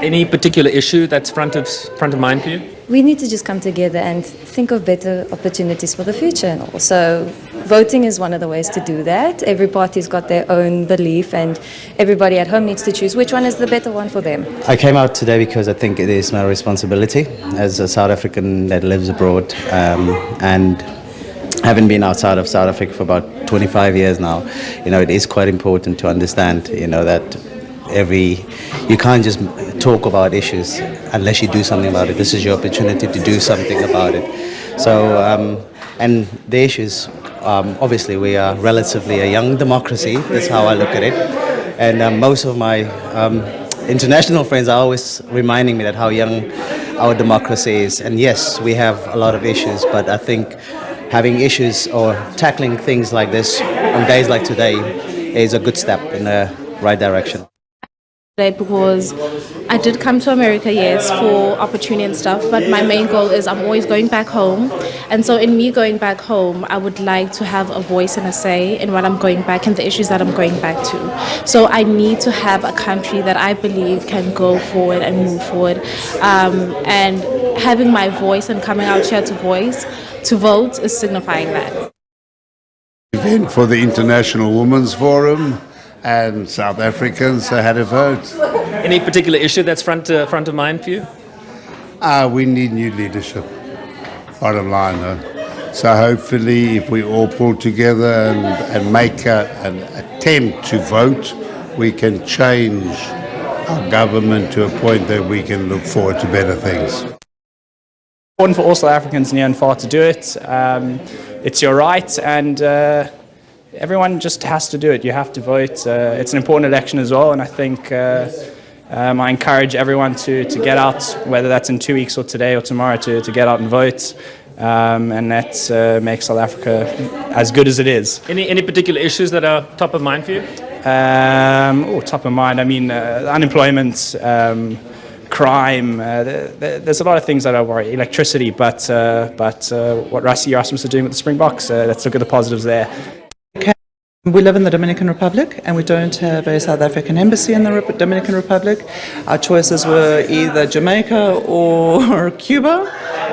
Any particular issue that's front of mind for you? We need to just come together and think of better opportunities for the future. And also, voting is one of the ways to do that. Every party's got their own belief, and everybody at home needs to choose which one is the better one for them. I came out today because I think it is my responsibility as a South African that lives abroad, and having been outside of South Africa for about 25 years now, it is quite important to understand, that you can't just talk about issues unless you do something about it. This is your opportunity to do something about it. So, and the issues, obviously we are relatively a young democracy. That's how I look at it. And most of my international friends are always reminding me that how young our democracy is. And yes, we have a lot of issues, but I think having issues or tackling things like this on days like today is a good step in the right direction. Because I did come to America, yes, for opportunity and stuff, but my main goal is I'm always going back home. And so in me going back home, I would like to have a voice and a say in what I'm going back and the issues that I'm going back to. So I need to have a country that I believe can go forward and move forward. And having my voice and coming out here to vote is signifying that. Event for the International Women's Forum, and South Africans had a vote. Any particular issue that's front of mind for you? We need new leadership, bottom line. So hopefully if we all pull together and make an attempt to vote, we can change our government to a point that we can look forward to better things. It's important for all South Africans near and far to do it. It's your right, and everyone just has to do it. You have to vote. It's an important election as well, and I think I encourage everyone to get out, whether that's in 2 weeks or today or tomorrow, to get out and vote, and that makes South Africa as good as it is. Any particular issues that are top of mind for you? Top of mind, I mean, unemployment, crime, there's a lot of things that I worry. Electricity, but what Rassi Erasmus are doing with the Springboks, let's look at the positives there. We live in the Dominican Republic, and we don't have a South African embassy in the Dominican Republic. Our choices were either Jamaica or Cuba,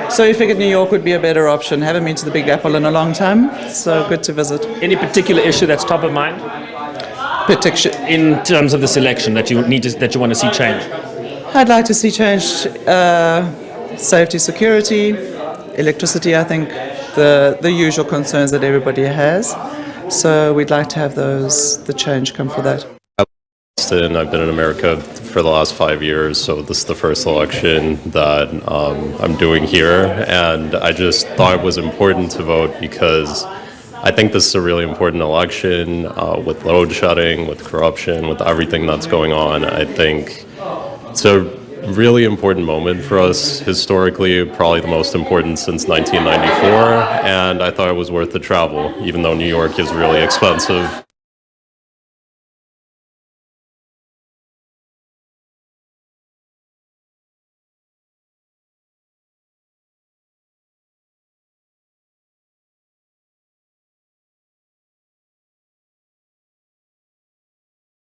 so we figured New York would be a better option. Haven't been to the Big Apple in a long time, so good to visit. Any particular issue that's top of mind? In terms of this election that you want to see change? I'd like to see change, safety, security, electricity. I think the usual concerns that everybody has. So we'd like to have the change come for that. I've been in America for the last 5 years, so this is the first election that I'm doing here, and I just thought it was important to vote because I think this is a really important election with load shedding, with corruption, with everything that's going on. I think it's a really important moment for us historically, probably the most important since 1994, and I thought it was worth the travel, even though New York is really expensive.